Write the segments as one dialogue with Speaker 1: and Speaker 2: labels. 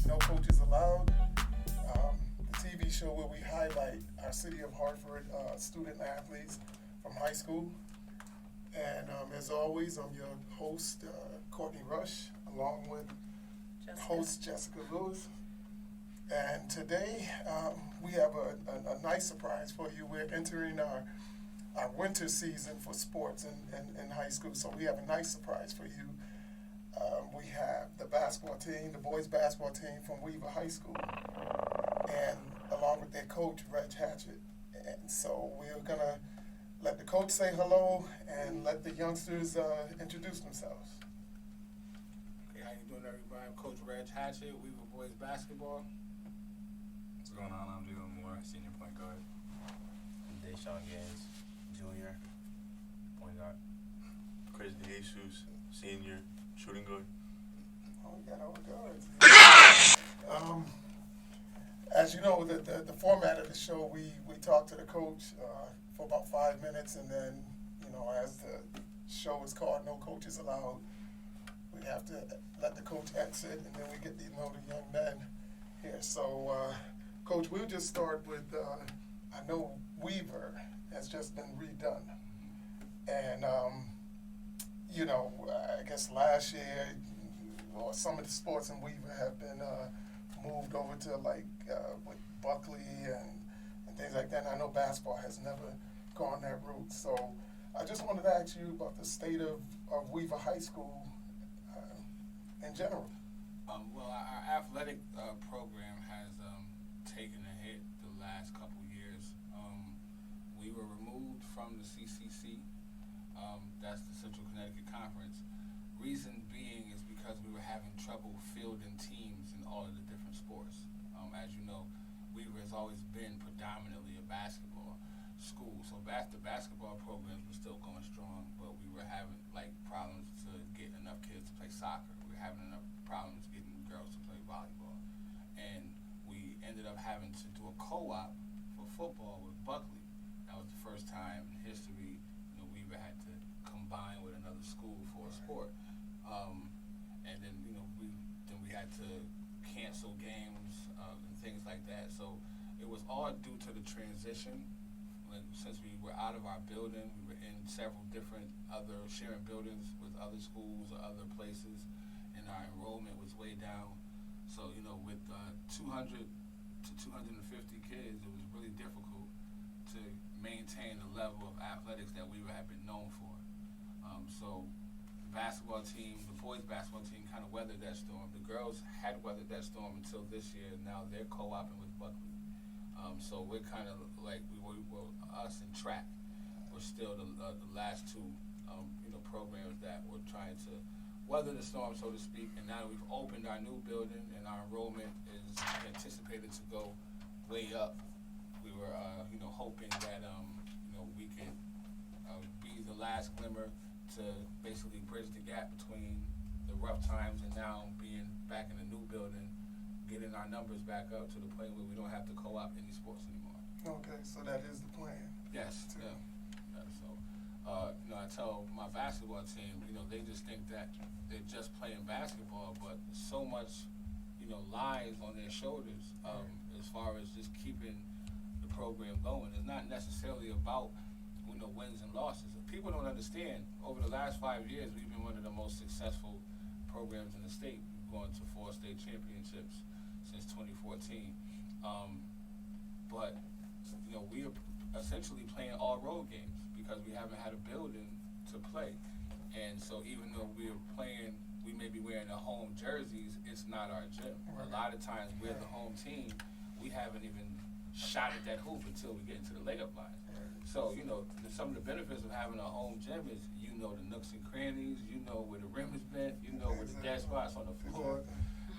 Speaker 1: No Coaches Allowed, the TV show where we highlight our city of Hartford student athletes from high school. And as always, I'm your host, Courtney Rush, along with host Jessica Lewis. And today we have a nice surprise for you. We're entering our winter season for sports in high school, so we have a nice surprise for you. We have the basketball team, the boys basketball team from Weaver High School, and along with their coach, Reg Hatchett. And so we're going to let the coach say hello and let the youngsters introduce themselves.
Speaker 2: Okay, how you doing, everybody? I'm Coach Reg Hatchett, Weaver Boys Basketball.
Speaker 3: What's going on? I'm Dylan Moore, senior point guard.
Speaker 4: I'm Deshaun Gaines, junior, point guard.
Speaker 5: Chris DeJesus, senior, shooting guard.
Speaker 1: Oh, we got all the guards. As you know, the format of the show, we talk to the coach for about 5 minutes, and then, as the show is called No Coaches Allowed, we have to let the coach exit, and then we get to know the young men here. So, Coach, we'll just start with, I know Weaver has just been redone. And, I guess last year, some of the sports in Weaver have been moved over to with Buckley and things like that. And I know basketball has never gone that route. So I just wanted to ask you about the state of Weaver High School in general.
Speaker 2: Well, our athletic program has taken a hit the last couple years. We were removed from the CCC. That's the Central Connecticut Conference. Reason being is because we were having trouble fielding teams in all of the different sports. As you know, Weaver has always been predominantly a basketball school. So the basketball programs were still going strong, but we were having problems to get enough kids to play soccer. We were having enough problems getting girls to play volleyball. And we ended up having to do a co-op for football with Buckley. That was the first time in history Weaver had to combine with another school for a sport. And then we had to cancel games and things like that. So it was all due to the transition. Since we were out of our building, we were in several different other sharing buildings with other schools or other places, and our enrollment was way down. So with 200 to 250 kids, it was really difficult to maintain the level of athletics that we had been known for. So the basketball team, the boys basketball team, kind of weathered that storm. The girls had weathered that storm until this year. Now they're co-oping with Buckley. So we're kind of us in track. We're still the last two, programs that were trying to weather the storm, so to speak. And now we've opened our new building, and our enrollment is anticipated to go way up. We were, hoping that, we could be the last glimmer to basically bridge the gap between the rough times and now being back in the new building, getting our numbers back up to the point where we don't have to co-op any sports anymore.
Speaker 1: Okay, so that is the plan.
Speaker 2: Yes, yeah. So, I tell my basketball team, they just think that they're just playing basketball, but so much, lies on their shoulders as far as just keeping the program going. It's not necessarily about, wins and losses. People don't understand. Over the last 5 years, we've been one of the most successful programs in the state. We've gone to 4 state championships since 2014. But we are essentially playing all road games because we haven't had a building to play. And so even though we're playing, we may be wearing the home jerseys, it's not our gym. A lot of times we're the home team, we haven't even shot at that hoop until we get into the layup line. So, some of the benefits of having a home gym is the nooks and crannies, where the rim is bent, where the dead spots on the floor.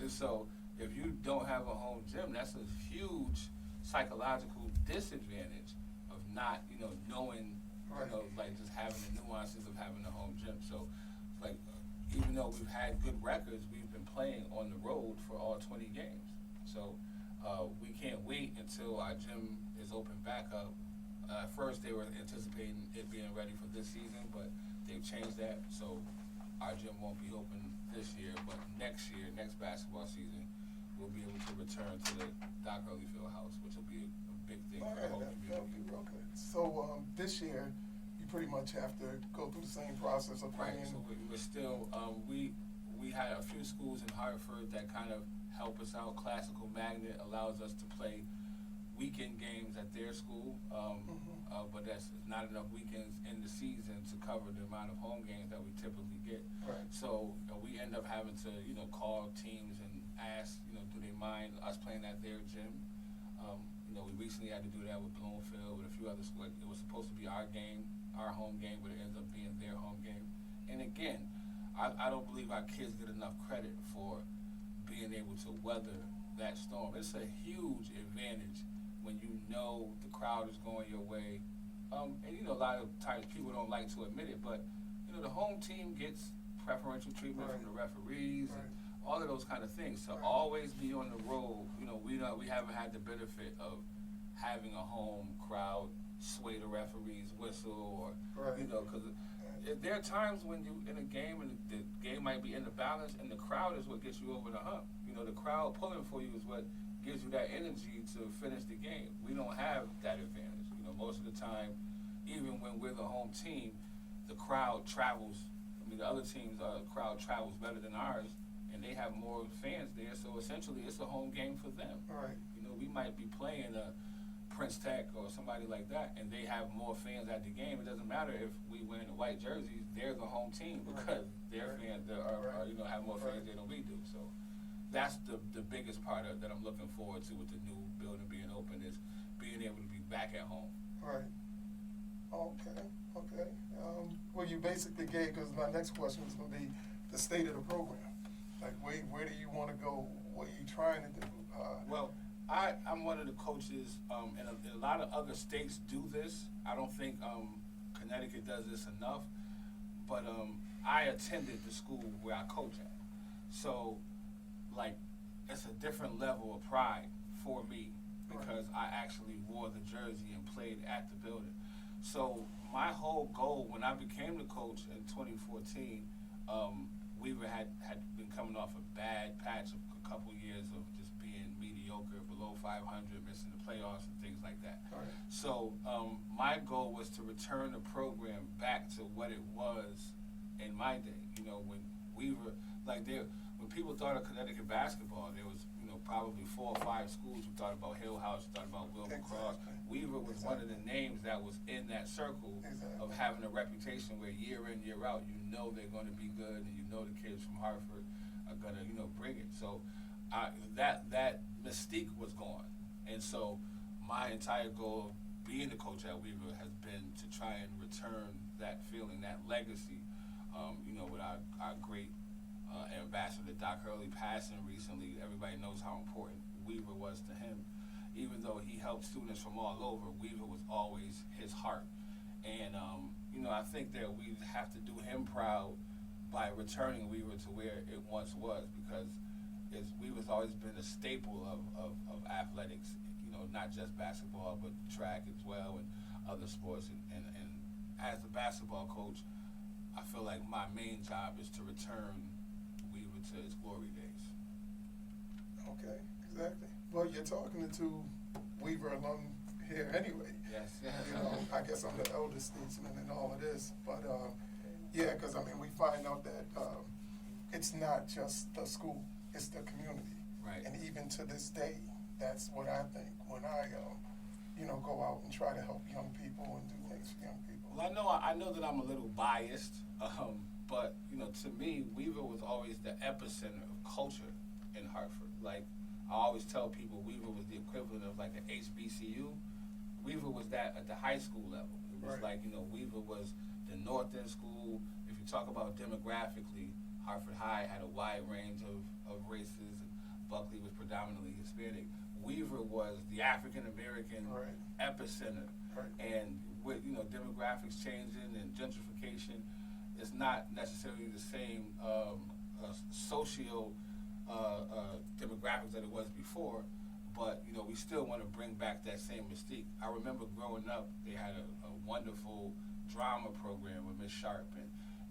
Speaker 2: And so if you don't have a home gym, that's a huge psychological disadvantage of not, knowing, just having the nuances of having a home gym. So, even though we've had good records, we've been playing on the road for all 20 games. So, we can't wait until our gym is open back up. At first, they were anticipating it being ready for this season, but they've changed that. So, our gym won't be open this year, but next year, next basketball season, we'll be able to return to the Doc Hurley Fieldhouse, which will be a big thing
Speaker 1: All
Speaker 2: for
Speaker 1: right,
Speaker 2: the whole
Speaker 1: that'll be
Speaker 2: community.
Speaker 1: real good. So, this year, you pretty much have to go through the same process of
Speaker 2: Right,
Speaker 1: playing.
Speaker 2: so we're still, we had a few schools in Hartford that kind of help us out. Classical Magnet allows us to play weekend games at their school, but that's not enough weekends in the season to cover the amount of home games that we typically get.
Speaker 1: Right.
Speaker 2: So we end up having to, call teams and ask, do they mind us playing at their gym? We recently had to do that with Bloomfield, with a few other schools. It was supposed to be our game, our home game, but it ends up being their home game. And again, I don't believe our kids get enough credit for being able to weather that storm. It's a huge advantage when you know the crowd is going your way. And a lot of times people don't like to admit it, but the home team gets preferential treatment from the referees and all of those kind of things. So always be on the road. We haven't had the benefit of having a home crowd sway the referee's whistle or because there are times when you in a game and the game might be in the balance and the crowd is what gets you over the hump. The crowd pulling for you is what gives you that energy to finish the game. We don't have that advantage. Most of the time, even when we're the home team, the crowd travels. The other teams' crowd travels better than ours, and they have more fans there. So essentially, it's a home game for them.
Speaker 1: Right.
Speaker 2: We might be playing a Prince Tech or somebody like that, and they have more fans at the game. It doesn't matter if we wear the white jerseys; they're the home team because their fans are have more fans there than we do. So that's the biggest part that I'm looking forward to with the new building being open is being able to be back at home.
Speaker 1: Right. Okay. Well, you basically gave, because my next question was going to be the state of the program. Like, where do you want to go? What are you trying to do?
Speaker 2: Well, I'm one of the coaches, and a lot of other states do this. I don't think Connecticut does this enough, but I attended the school where I coach at. So, it's a different level of pride for me because I actually wore the jersey and played at the building. So my whole goal when I became the coach in 2014, Weaver had been coming off a bad patch of a couple years of just being mediocre, below 500, missing the playoffs and things like that.
Speaker 1: Right.
Speaker 2: So my goal was to return the program back to what it was in my day. When Weaver, when people thought of Connecticut basketball, there was probably 4 or 5 schools who thought about Hill House, who thought about Wilbur Cross. Weaver was one of the names that was in that circle of having a reputation where year in, year out, they're going to be good, and the kids from Hartford are going to, bring it. So that mystique was gone. And so my entire goal of being the coach at Weaver has been to try and return that feeling, that legacy, with our great Ambassador Doc Hurley passing recently. Everybody knows how important Weaver was to him. Even though he helped students from all over, Weaver was always his heart. And, I think that we have to do him proud by returning Weaver to where it once was, because Weaver's always been a staple of athletics, not just basketball, but track as well and other sports. And as a basketball coach, I feel like my main job is to return Weaver to its glory days.
Speaker 1: Okay, exactly. Well, you're talking to Weaver alum here anyway.
Speaker 2: Yes.
Speaker 1: I guess I'm the eldest statesman in all of this, but because we find out that it's not just the school; it's the community.
Speaker 2: Right.
Speaker 1: And even to this day, that's what I think when I, go out and try to help young people and do things for young people.
Speaker 2: Well, I know that I'm a little biased, but to me, Weaver was always the epicenter of culture in Hartford. I always tell people, Weaver was the equivalent of an HBCU. Weaver was that at the high school level. It was Weaver was the North End school. If you talk about demographically, Hartford High had a wide range of races, and Buckley was predominantly Hispanic. Weaver was the African American epicenter.
Speaker 1: Right.
Speaker 2: And with demographics changing and gentrification, it's not necessarily the same socio demographics that it was before, but we still want to bring back that same mystique. I remember growing up, they had a wonderful drama program with Miss Sharp,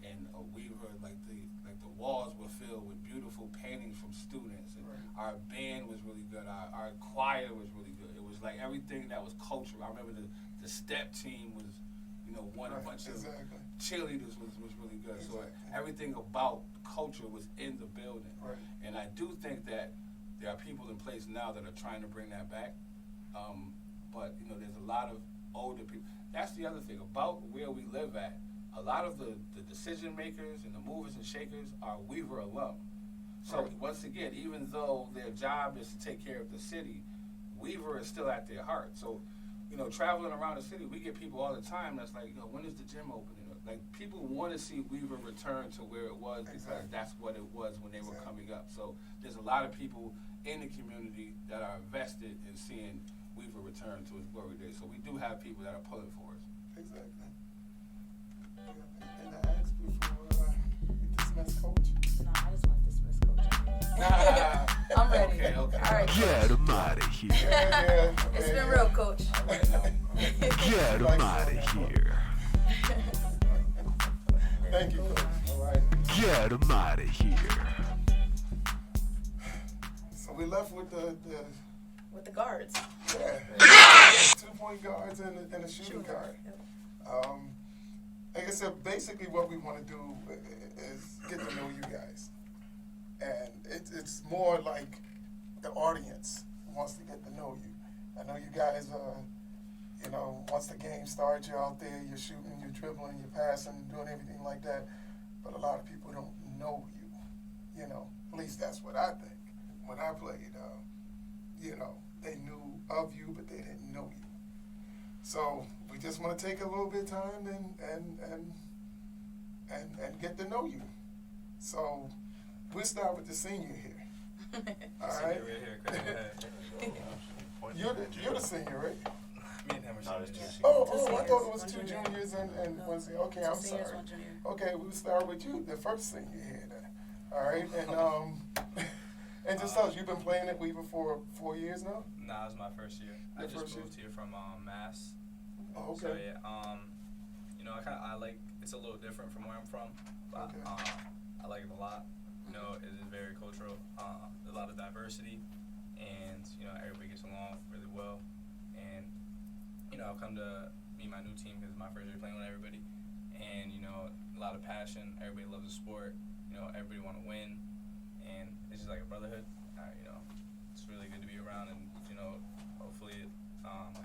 Speaker 2: and Weaver, the walls were filled with beautiful paintings from students. And Our band was really good. Our choir was really good. It was like everything that was cultural. I remember the step team was, won a bunch of cheerleaders was really good. So everything about culture was in the building.
Speaker 1: Right.
Speaker 2: And I do think that there are people in place now that are trying to bring that back. But there's a lot of older people. That's the other thing about where we live at. A lot of the decision makers and the movers and shakers are Weaver alum. So once again, even though their job is to take care of the city, Weaver is still at their heart. So, traveling around the city, we get people all the time that's like, when is the gym opening? Like, people want to see Weaver return to where it was because that's what it was when they were coming up. So there's a lot of people in the community that are invested in seeing Weaver return to its glory days. So we do have people that are pulling for us.
Speaker 1: Exactly. And I asked before we dismiss coach.
Speaker 6: No, I just want to dismiss coach. I'm ready.
Speaker 2: Okay.
Speaker 6: All right.
Speaker 7: Get him out of here.
Speaker 6: It's been real, coach.
Speaker 7: Get him out of here.
Speaker 1: Thank you, coach. All right.
Speaker 7: Get him out of here.
Speaker 1: So we left with the
Speaker 6: With the guards.
Speaker 1: 2-point guards and a shooting guard.
Speaker 6: Yep.
Speaker 1: Like I said, basically what we want to do is get to know you guys. And it's more like the audience wants to get to know you. I know you guys once the game starts, you're out there, you're shooting, you're dribbling, you're passing, doing everything like that. But a lot of people don't know you. At least that's what I think. When I played, they knew of you, but they didn't know you. So we just want to take a little bit of time and get to know you. So we'll start with the senior here. All right. You're the senior, right?
Speaker 3: Me and him are
Speaker 5: Not
Speaker 3: seniors.
Speaker 5: as two
Speaker 1: Oh,
Speaker 5: seniors.
Speaker 1: I thought it was two juniors and one senior. Okay,
Speaker 6: Two
Speaker 1: I'm
Speaker 6: seniors,
Speaker 1: sorry.
Speaker 6: one junior.
Speaker 1: Okay, we'll start with you, the first senior here then. All right, and just tell us, you've been playing at Weaver for 4 years now?
Speaker 3: Nah, it was my first year. I
Speaker 1: Your
Speaker 3: just
Speaker 1: first year?
Speaker 3: moved here from Mass.
Speaker 1: Oh,
Speaker 3: So
Speaker 1: okay.
Speaker 3: yeah, I like it's a little different from where I'm from, but
Speaker 1: Okay.
Speaker 3: I like it a lot. It is very cultural. A lot of diversity, and everybody gets along really well. And I've come to meet my new team because it's my first year playing with everybody, and a lot of passion. Everybody loves the sport. Everybody want to win, and it's just like a brotherhood. It's really good to be around, and hopefully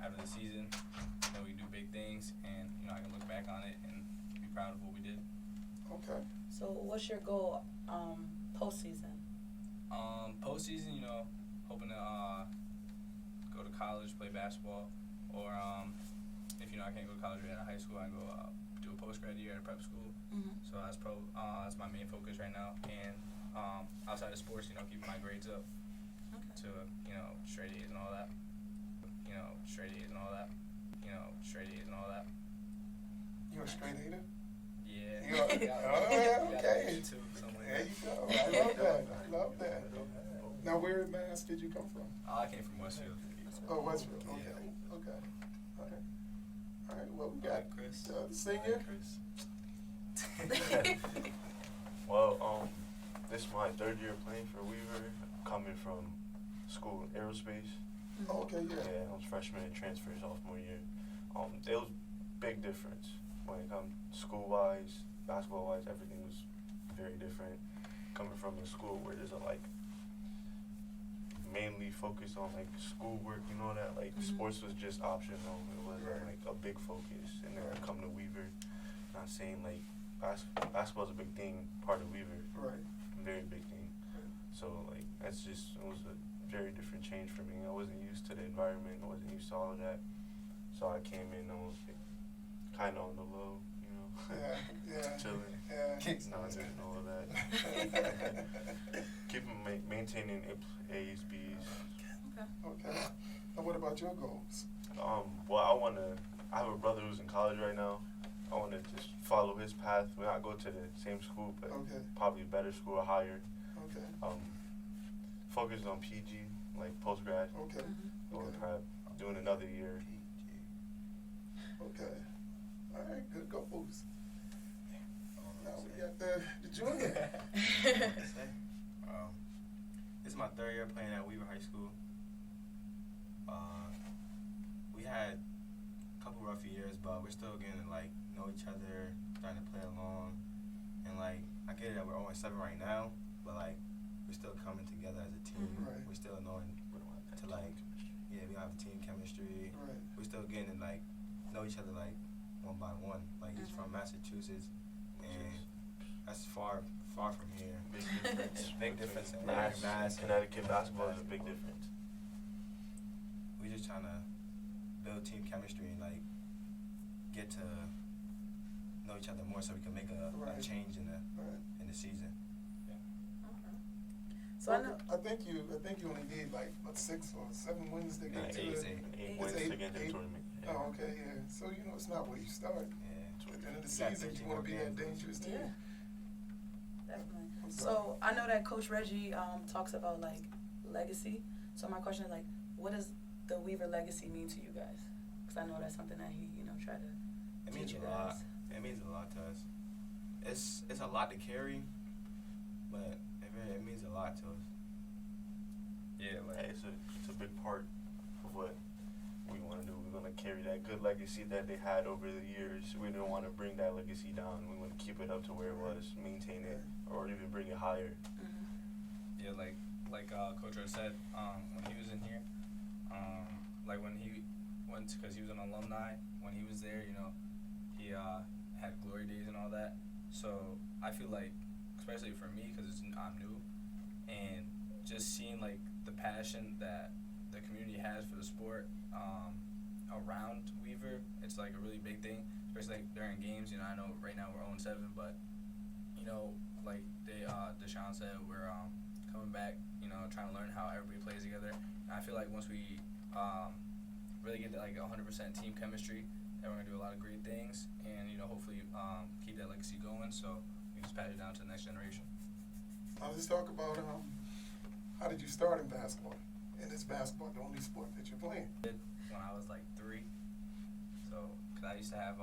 Speaker 3: after the season, we do big things, and I can look back on it and be proud of what we did.
Speaker 1: Okay.
Speaker 6: So what's your goal postseason?
Speaker 3: Postseason, hoping to go to college, play basketball, or if I can't go to college or at high school, I can go do a post-grad year at a prep school.
Speaker 6: Mm-hmm.
Speaker 3: So that's my main focus right now, and outside of sports, keeping my grades up
Speaker 6: Okay.
Speaker 3: to straight A's and all that. Straight A's and all that. Straight A's and all that.
Speaker 1: You're a straight hater?
Speaker 3: Yeah.
Speaker 1: Okay.
Speaker 3: Too, something like
Speaker 1: There
Speaker 3: that.
Speaker 1: you go. I love that. I love that. Now, where in Mass did you come from?
Speaker 3: I came from Westfield.
Speaker 1: Oh, Westfield. Okay.
Speaker 3: Yeah.
Speaker 1: Okay. All right. Well, we got
Speaker 3: Chris.
Speaker 1: the senior.
Speaker 3: Chris.
Speaker 5: Well, this is my third year playing for Weaver, coming from school in aerospace.
Speaker 1: Oh, okay, yeah.
Speaker 5: Yeah, I was freshman and transfer sophomore year. There was big difference when it comes school-wise, basketball-wise. Everything was very different. Coming from a school where there's mainly focused on schoolwork, that sports was just optional. It wasn't a big focus. And then I come to Weaver, not saying basketball's a big thing, part of Weaver,
Speaker 1: Right.
Speaker 5: very big thing. So it was a very different change for me. I wasn't used to the environment. I wasn't used to all of that. So I came in and I was kind of on the low,
Speaker 1: Yeah.
Speaker 5: chilling,
Speaker 1: Yeah.
Speaker 5: not doing all of that. Keeping maintaining A's, B's.
Speaker 1: Okay. And what about your goals?
Speaker 5: Well, I have a brother who's in college right now. I want to just follow his path. We not go to the same school, but
Speaker 1: Okay.
Speaker 5: probably a better school or higher.
Speaker 1: Okay.
Speaker 5: Focused on PG, post grad,
Speaker 1: Okay.
Speaker 5: going
Speaker 1: Okay.
Speaker 5: prep, doing another year.
Speaker 1: Okay. All right. Good goals. Now we got the junior.
Speaker 4: This is my 3rd year playing at Weaver High School. We had a couple rough years, but we're still getting to like know each other, starting to play along, and like I get it that we're 0-7 right now, but like we're still coming together as a team.
Speaker 1: Right.
Speaker 4: We're still knowing to like, yeah, we don't have team chemistry.
Speaker 1: Right.
Speaker 4: We're still getting to like know each other like one by one. Like he's from Massachusetts, and that's far from here.
Speaker 5: Big difference.
Speaker 4: Big difference in
Speaker 5: Mass. Connecticut basketball is a big difference.
Speaker 4: We just trying to build team chemistry and like get to know each other more so we can make a
Speaker 1: Right.
Speaker 4: change in the
Speaker 1: Right.
Speaker 4: season.
Speaker 6: So I know.
Speaker 1: I think you only need like what, 6 or 7 wins to get to
Speaker 4: Eight,
Speaker 1: the.
Speaker 4: eight.
Speaker 5: 8
Speaker 1: It's
Speaker 5: wins to
Speaker 1: eight-
Speaker 5: get to the
Speaker 1: eight?
Speaker 5: tournament.
Speaker 1: Oh, okay, yeah. So it's not where you start.
Speaker 4: Yeah.
Speaker 1: At the end of the
Speaker 4: You got
Speaker 1: season,
Speaker 4: 13
Speaker 1: you want to be
Speaker 4: more
Speaker 1: that
Speaker 4: games.
Speaker 1: dangerous team.
Speaker 6: Yeah. Definitely.
Speaker 1: I'm sorry.
Speaker 6: So I know that Coach Reggie talks about like legacy. So my question is like, what does the Weaver legacy mean to you guys? Because I know that's something that he tried to
Speaker 4: It means
Speaker 6: teach you
Speaker 4: a lot.
Speaker 6: guys.
Speaker 4: It means a lot to us. It's a lot to carry, but it means a lot to us.
Speaker 3: Yeah, like
Speaker 5: It's a big part of what we want to do. We're going to carry that good legacy that they had over the years. We don't want to bring that legacy down. We want to keep it up to where it was, maintain it, or even bring it higher.
Speaker 6: Mm-hmm.
Speaker 3: yeah, like Coach Rose said, when he was in here, like when he went, because he was an alumni, when he was there, he had glory days and all that. So I feel like, especially for me, because I'm new, and just seeing like the passion that the community has for the sport around Weaver, it's like a really big thing, especially like during games. I know right now we're 0-7, but like Deshaun said, we're coming back, trying to learn how everybody plays together. And I feel like once we really get like 100% team chemistry, then we're gonna do a lot of great things, and hopefully keep that legacy going. So we just pass it down to the next generation.
Speaker 1: Now let's talk about how did you start in basketball? And is basketball the only sport that you're playing?
Speaker 3: When I was like 3, so because I used to have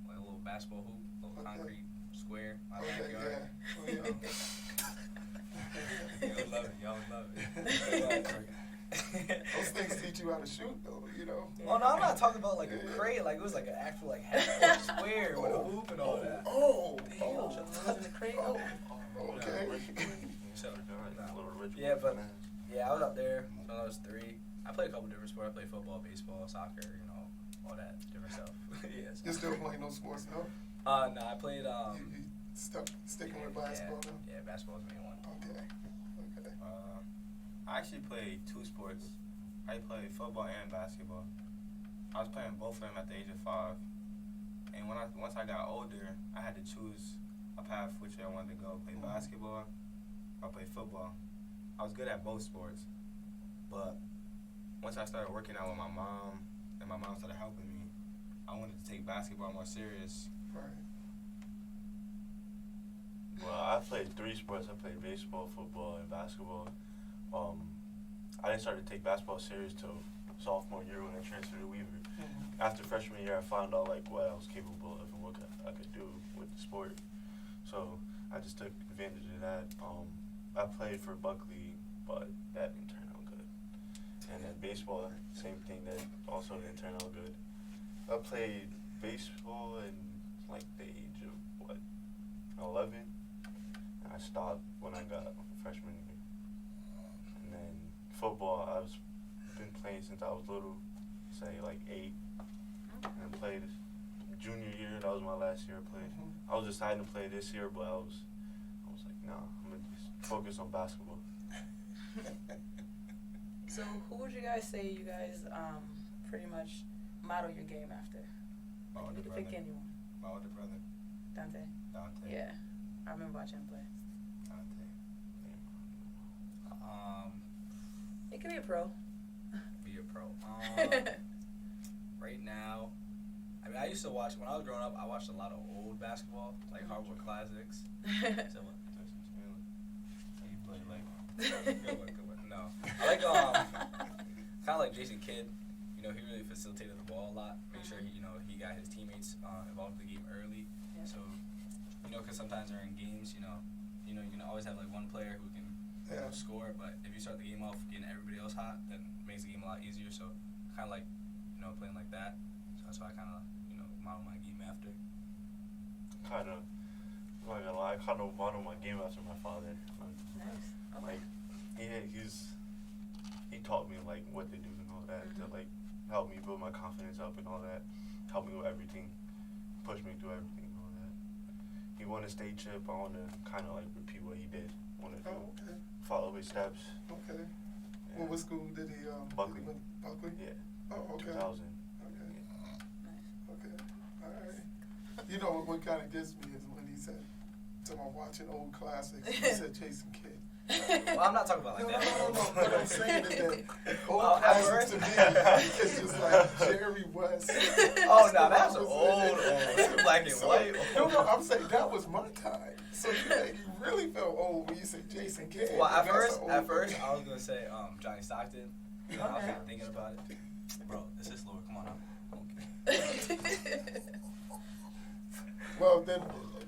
Speaker 3: like a little basketball hoop, a little
Speaker 1: Okay.
Speaker 3: concrete square in my
Speaker 1: Okay,
Speaker 3: backyard.
Speaker 1: yeah. Oh, yeah.
Speaker 3: Y'all would love it. Y'all would love it.
Speaker 1: Those things teach you how to shoot, though.
Speaker 3: Oh no, I'm not talking about like a crate. Like it was like an actual like half-court square with a hoop and all that.
Speaker 1: Oh,
Speaker 6: Shut the crate.
Speaker 1: oh, okay.
Speaker 3: So,
Speaker 5: A little ritual.
Speaker 3: yeah, but yeah, I was up there when I was 3. I played a couple different sports. I played football, baseball, soccer, all that different stuff. Yeah. So.
Speaker 1: You're still playing those sports, no?
Speaker 3: No, I played.
Speaker 1: You sticking with basketball now?
Speaker 3: Yeah, basketball's the main one.
Speaker 1: Okay.
Speaker 4: I actually played 2 sports. I played football and basketball. I was playing both of them at the age of 5. And once I got older, I had to choose a path which I wanted to go, play basketball or play football. I was good at both sports, but once I started working out with my mom and my mom started helping me, I wanted to take basketball more serious.
Speaker 1: Right.
Speaker 5: Well, I played 3 sports. I played baseball, football, and basketball. I didn't start to take basketball serious till sophomore year when I transferred to Weaver.
Speaker 1: Mm-hmm.
Speaker 5: After freshman year, I found out like what I was capable of and what I could do with the sport. So I just took advantage of that. I played for Buckley, but that didn't turn out good. And then baseball, same thing, that also didn't turn out good. I played baseball in like the age of 11. And I stopped when I got freshman year. And then football, I've been playing since I was little, say like 8, and played junior year. That was my last year I played.
Speaker 1: Mm-hmm.
Speaker 5: I was deciding to play this year, but I was like, nah, I'm gonna just focus on basketball.
Speaker 6: So who would you guys say you guys pretty much model your game after?
Speaker 4: My
Speaker 6: Like,
Speaker 4: older
Speaker 6: you could pick
Speaker 4: brother.
Speaker 6: anyone.
Speaker 4: My older brother,
Speaker 6: Dante.
Speaker 4: Dante.
Speaker 6: Yeah, I remember watching him play.
Speaker 4: Dante.
Speaker 6: It could be a pro.
Speaker 3: Be a pro. Right now, I mean, I used to watch when I was growing up. I watched a lot of old basketball, like hardwood classics. So what?
Speaker 4: He played like
Speaker 3: Good one. No, I like kind of like Jason Kidd. He really facilitated the ball a lot. Made sure he got his teammates involved in the game early.
Speaker 6: Yeah.
Speaker 3: So because sometimes during games, you can always have like one player who can you know, score. But if you start the game off getting everybody else hot, then it makes the game a lot easier. So kind of like, you know, playing like that. So that's why I kind of, you know, model my game after.
Speaker 5: Kind of. I'm not gonna lie. I kind of model my game after my father.
Speaker 6: Nice. Okay.
Speaker 5: Like, he taught me like what to do and all that to like help me build my confidence up and all that. Help me with everything. Push me through everything and all that. He won a state chip. I want to kind of like repeat what he did. Want to
Speaker 1: Okay.
Speaker 5: follow his steps.
Speaker 1: Okay.
Speaker 5: Yeah.
Speaker 1: Well, what school did he?
Speaker 5: Buckley.
Speaker 1: Did he win? Buckley.
Speaker 5: Yeah.
Speaker 1: Oh, okay.
Speaker 5: 2000.
Speaker 1: Okay.
Speaker 6: Nice.
Speaker 1: Okay. All right. You know what kind of gets me is when he said, "To my watching old classics," he said Jason Kidd.
Speaker 3: Well, I'm not talking about like
Speaker 1: No.
Speaker 3: that.
Speaker 1: What I'm saying is that old
Speaker 3: Well,
Speaker 1: classics to me is just like Jerry West.
Speaker 3: Oh, no, that's old. That's black and
Speaker 1: So,
Speaker 3: white.
Speaker 1: No, I'm saying that was my time. So you really felt old when you said Jason Kidd.
Speaker 3: Well, at
Speaker 1: That's
Speaker 3: first,
Speaker 1: an old movie.
Speaker 3: I was gonna say Johnny Stockton. You know, I was
Speaker 6: Okay.
Speaker 3: thinking about it. Bro, this is Lord. Come on now. Okay.
Speaker 1: Well, then,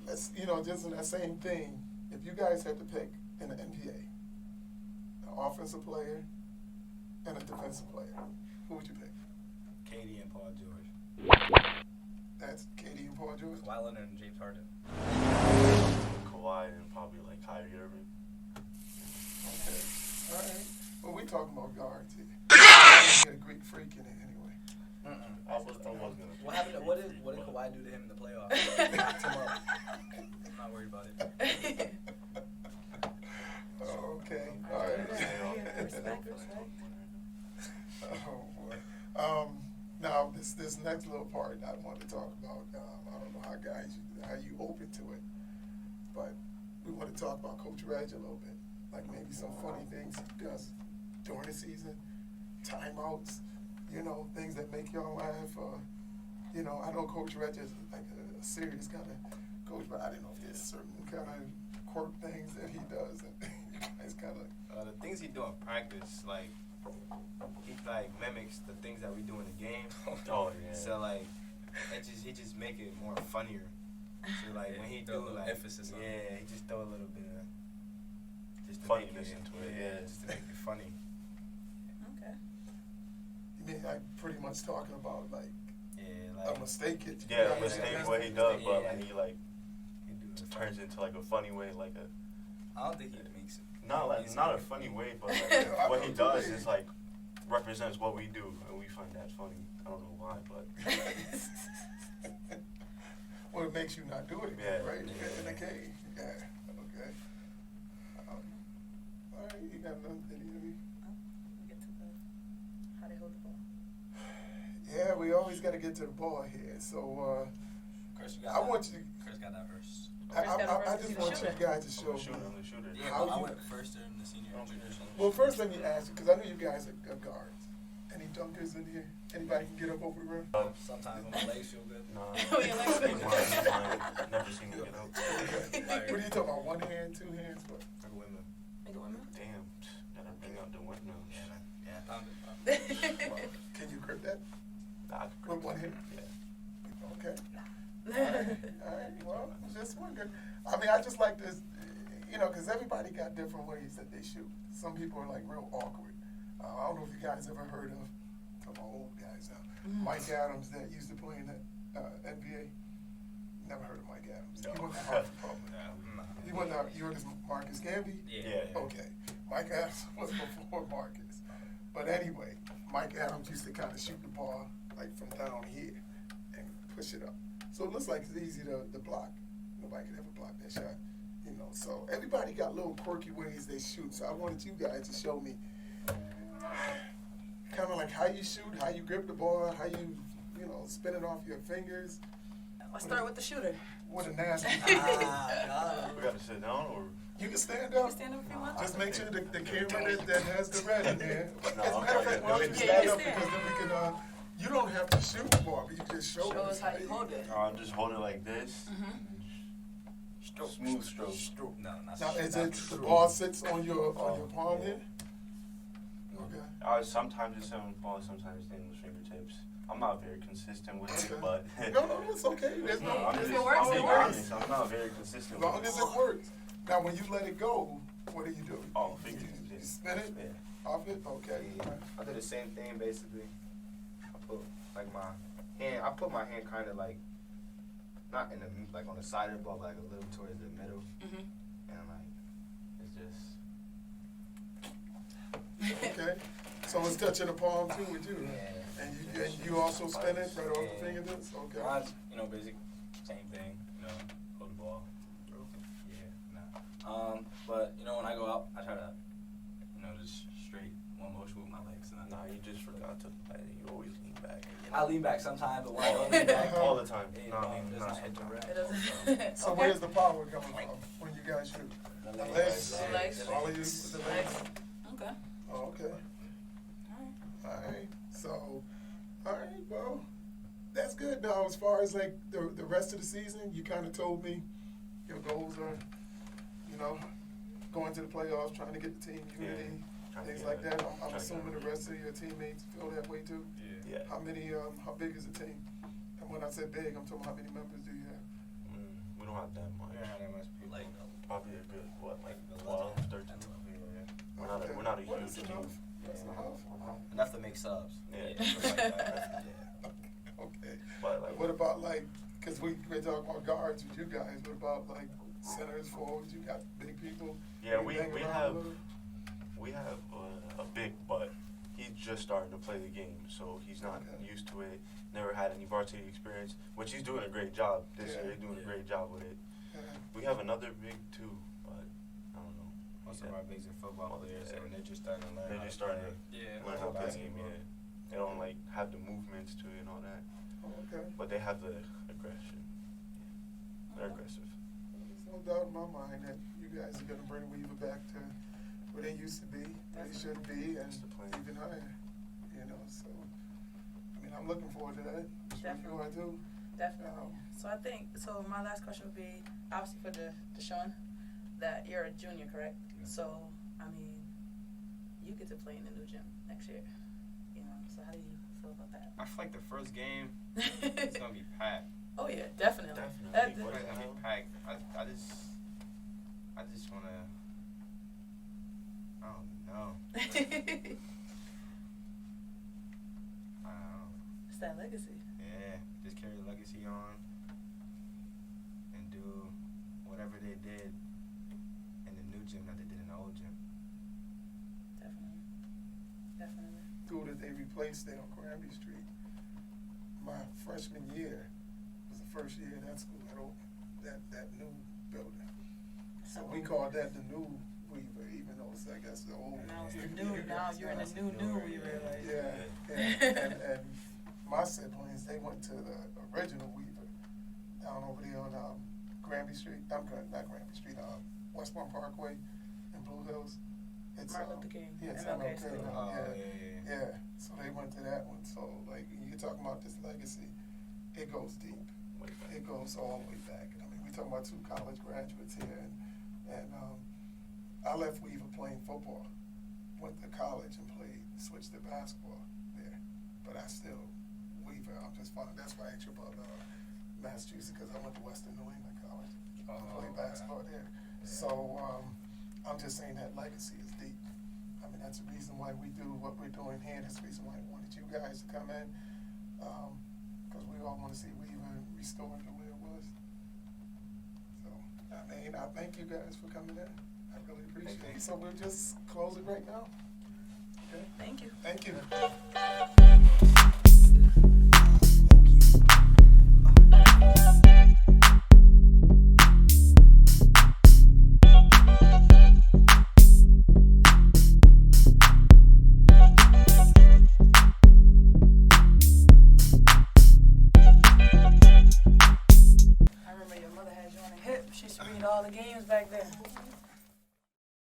Speaker 1: let's, just in that same thing, if you guys had to pick in the NBA, an offensive player and a defensive player, who would you pick?
Speaker 4: KD and Paul George.
Speaker 1: That's KD and Paul George?
Speaker 3: Kawhi Leonard and James Harden.
Speaker 5: Kawhi and probably like Kyrie Irving.
Speaker 1: Okay. All right. Well, we talking about guards here. Get a Greek freak in it anyway.
Speaker 5: I was gonna.
Speaker 3: What happened? What did Kawhi do to him in the playoffs? Knocked him up. I'm not worried about it.
Speaker 1: Okay. All right.
Speaker 6: Respect.
Speaker 1: Oh boy. Now this next little part I want to talk about. I don't know how you open to it, but we want to talk about Coach Reg a little bit, like maybe some funny things he does during the season, timeouts, things that make y'all laugh. I know Coach Reg is like a serious kind of coach, but I didn't know if there's certain kind of quirk things that he does, and you guys kind of.
Speaker 4: The things he do in practice, like he like mimics the things that we do in the game.
Speaker 5: Oh yeah.
Speaker 4: So like, he just make it more funnier. So like when he
Speaker 3: Throw a
Speaker 4: do
Speaker 3: little
Speaker 4: like
Speaker 3: emphasis on
Speaker 4: he just throw a little bit of just to
Speaker 5: Funniness
Speaker 4: make
Speaker 5: into it, yeah.
Speaker 4: just to make it funny.
Speaker 6: Okay.
Speaker 1: You mean like pretty much talking about like
Speaker 4: Yeah,
Speaker 1: a
Speaker 4: like
Speaker 1: mistake?
Speaker 5: Yeah, mistake what he does, but
Speaker 4: Yeah.
Speaker 5: when he like
Speaker 4: he do it
Speaker 5: turns into like a funny way, like a
Speaker 3: I don't think he makes it.
Speaker 5: not a funny way, but like, what he does is like represents what we do, and we find that funny. I don't know why, but
Speaker 1: Well, it makes you not do it again,
Speaker 5: Yeah.
Speaker 1: right? In the cave. Yeah. Okay. All right. You got anything?
Speaker 6: We get to the how they hold the ball.
Speaker 1: Yeah, we always got to get to the ball here. So
Speaker 3: Chris,
Speaker 1: I want you.
Speaker 3: Chris got that verse.
Speaker 1: I just want you guys to show
Speaker 5: I'm the
Speaker 1: me.
Speaker 5: shooter.
Speaker 3: Yeah,
Speaker 1: How
Speaker 3: I
Speaker 1: you-
Speaker 3: went first in the senior junior.
Speaker 1: Well, first let me ask you, because I know you guys are guards. Any dunkers in here? Anybody can get up over the rim?
Speaker 3: Sometimes when my legs feel good.
Speaker 5: Nah.
Speaker 6: Oh, your legs feel good.
Speaker 5: Mine. Never seen him get out.
Speaker 1: Okay. What are you talking about? One hand, two hands? What?
Speaker 4: like women.
Speaker 6: Make a woman?
Speaker 5: Damn, gotta bring out the windmills.
Speaker 4: Yeah.
Speaker 3: Pound it.
Speaker 1: Can you grip that
Speaker 5: Nah, I could grip
Speaker 1: with one hand?
Speaker 5: Yeah.
Speaker 1: Okay. All right. Well, just wondering. I mean, I just like this, because everybody got different ways that they shoot. Some people are like real awkward. I don't know if you guys ever heard of, some old guys now, Mike Adams that used to play in the NBA. Never heard of Mike Adams. He went to Harvard probably. He went to, you heard of Marcus Gamby?
Speaker 3: Yeah.
Speaker 1: Okay. Mike Adams was before Marcus. But anyway, Mike Adams used to kind of shoot the ball like from down here and push it up. So it looks like it's easy to block. Nobody could ever block that shot. So everybody got little quirky ways they shoot. So I wanted you guys to show me kind of like how you shoot, how you grip the ball, how you, spin it off your fingers.
Speaker 6: Let's start with the shooter.
Speaker 1: What a nasty.
Speaker 5: We gotta sit down or.
Speaker 1: You can stand
Speaker 6: You
Speaker 1: up.
Speaker 6: can stand up if you want.
Speaker 1: Just make sure the camera that has the red in there. As
Speaker 5: No,
Speaker 1: a matter of fact, why don't you
Speaker 6: Yeah,
Speaker 1: stand
Speaker 6: you
Speaker 1: up
Speaker 6: stand.
Speaker 1: because then we can, you don't have to shoot the ball, but you just show
Speaker 6: Show us how you hold it.
Speaker 5: I'm just holding it like this. Smooth stroke.
Speaker 3: No, not
Speaker 1: Now, is
Speaker 3: not
Speaker 1: it the
Speaker 3: true.
Speaker 1: ball sits on your palm here? Okay.
Speaker 5: Sometimes it's on the ball, sometimes it's in the fingertips. I'm not very consistent with it,
Speaker 1: Okay.
Speaker 5: but
Speaker 1: No, it's okay. There's no,
Speaker 5: I'm
Speaker 6: If
Speaker 5: just
Speaker 6: it works,
Speaker 5: I'm
Speaker 6: it
Speaker 5: being
Speaker 6: works.
Speaker 5: honest. I'm not very consistent
Speaker 1: as long
Speaker 5: with
Speaker 1: as
Speaker 5: it.
Speaker 1: it works. Now, when you let it go, What do you do?
Speaker 5: Oh,
Speaker 1: You-
Speaker 5: fingers,
Speaker 1: You
Speaker 5: yeah.
Speaker 1: spin it
Speaker 4: Yeah.
Speaker 1: off it? Okay.
Speaker 4: I do the same thing basically. I put like my hand. I put my hand kind of like not in the like on the side of the ball, but like a little towards the middle,
Speaker 6: Mhm.
Speaker 4: and like it's just
Speaker 1: Okay. So it's touching the palm too with you.
Speaker 4: yeah.
Speaker 1: And you also spin it right off the
Speaker 4: Yeah.
Speaker 1: fingertips? Okay.
Speaker 3: Mine's, basic, same thing, hold the ball. Yeah, nah. But, when I go out, I try to, just straight one motion with my legs. And
Speaker 5: Nah, you just forgot to. You always lean back.
Speaker 3: I lean back sometimes, but when I don't lean back,
Speaker 5: All the time.
Speaker 3: it
Speaker 5: No, I mean,
Speaker 3: does
Speaker 5: not
Speaker 3: not hit the
Speaker 5: sometimes.
Speaker 3: rack.
Speaker 6: It doesn't.
Speaker 1: So
Speaker 6: Okay.
Speaker 1: where's the power coming from when you guys shoot?
Speaker 3: The
Speaker 1: The
Speaker 3: legs.
Speaker 1: legs?
Speaker 6: The legs.
Speaker 1: All of you with the legs?
Speaker 6: Okay.
Speaker 1: Oh, okay.
Speaker 6: Alright.
Speaker 1: Alright. So, alright, well, that's good. Now, as far as like the rest of the season, you kind of told me your goals are, going to the playoffs, trying to get the team unity,
Speaker 5: Trying to
Speaker 1: things
Speaker 5: get
Speaker 1: like
Speaker 5: it.
Speaker 1: that. I'm
Speaker 5: Trying to
Speaker 1: assuming
Speaker 5: get
Speaker 1: the
Speaker 5: it.
Speaker 1: rest of your teammates feel that way too.
Speaker 3: Yeah.
Speaker 5: Yeah.
Speaker 1: How big is the team? And when I said big, I'm talking about how many members do you have?
Speaker 5: We don't have that much.
Speaker 4: We don't have that much people.
Speaker 3: Like,
Speaker 5: Probably a good, like
Speaker 3: 11,
Speaker 5: 12, 13.
Speaker 4: Yeah.
Speaker 5: We're not a
Speaker 1: What
Speaker 5: huge
Speaker 1: is
Speaker 5: team.
Speaker 1: enough? That's enough.
Speaker 4: Enough to make subs.
Speaker 5: Yeah.
Speaker 1: Okay.
Speaker 5: But like,
Speaker 1: What about because we're talking about guards with you guys, what about centers, forwards, you got big people?
Speaker 5: yeah,
Speaker 1: You
Speaker 5: we
Speaker 1: bang around a
Speaker 5: have
Speaker 1: little?
Speaker 5: a big, but he's just starting to play the game, so he's not
Speaker 1: Okay.
Speaker 5: used to it. Never had any varsity experience, which he's doing a great job this
Speaker 1: Yeah.
Speaker 5: year. He's doing a
Speaker 3: Yeah.
Speaker 5: great job with it.
Speaker 1: Yeah.
Speaker 5: We have another big too, but I don't know.
Speaker 4: Most
Speaker 5: Yeah.
Speaker 4: of our bigs are football players, and they're just starting to learn.
Speaker 5: They're
Speaker 4: how
Speaker 5: just
Speaker 4: to
Speaker 5: starting
Speaker 4: play.
Speaker 5: to
Speaker 3: Yeah.
Speaker 5: learn how to play the game.
Speaker 4: Basketball.
Speaker 5: Yeah, they don't have the movements to it and all that,
Speaker 1: Oh, okay.
Speaker 5: but they have the aggression. They're
Speaker 1: Uh-huh.
Speaker 5: aggressive.
Speaker 1: There's no doubt in my mind that you guys are gonna bring Weaver back to where they used to be, where they should be, and
Speaker 5: That's the plan.
Speaker 1: even higher. So I'm looking forward to that. Sure you are too.
Speaker 6: Definitely. So my last question would be, obviously for Deshaun, that you're a junior, correct?
Speaker 4: Yeah.
Speaker 6: So, you get to play in the new gym next year. So how do you feel about that?
Speaker 4: I feel like the first game it's gonna be packed.
Speaker 6: Oh yeah, definitely.
Speaker 5: Definitely.
Speaker 6: That-
Speaker 5: What
Speaker 4: It's
Speaker 5: the
Speaker 4: gonna
Speaker 5: hell?
Speaker 4: be packed. I just wanna. I don't know. I don't know.
Speaker 6: It's that legacy.
Speaker 4: Yeah, just carry the legacy on and do whatever they did in the new gym that they did in the old gym.
Speaker 6: Definitely. Definitely.
Speaker 1: School that they replaced there on Granby Street. My freshman year was the first year that school had opened, that new building. So we called that the new Weaver, even though it's, I guess, the old.
Speaker 6: Now it's the new. Now you're in the new Weaver. Like.
Speaker 1: Yeah. And my siblings, they went to the original Weaver down over there on Granby Street. Not Granby Street, Westbourne Parkway in Blue Hills.
Speaker 6: Martin Luther King,
Speaker 1: Yeah, it's
Speaker 6: MLK
Speaker 1: MLK.
Speaker 6: Street.
Speaker 4: Oh,
Speaker 1: Yeah. Yeah, so they went to that one. So, you're talking about this legacy, it goes deep.
Speaker 5: Way back.
Speaker 1: It goes all the way back. We're talking about 2 college graduates here, and I left Weaver playing football, went to college and switched to basketball there. But I still, Weaver, I'm just fine. That's why I asked you about Massachusetts, because I went to Western New England College. I played basketball there. So, I'm just saying that legacy is deep. That's the reason why we do what we're doing here. That's the reason why I wanted you guys to come in, because we all want to see Weaver restored to where it was. So, I thank you guys for coming in. I really appreciate it. So we'll just close it right now. Okay?
Speaker 6: Thank you.
Speaker 1: Thank you.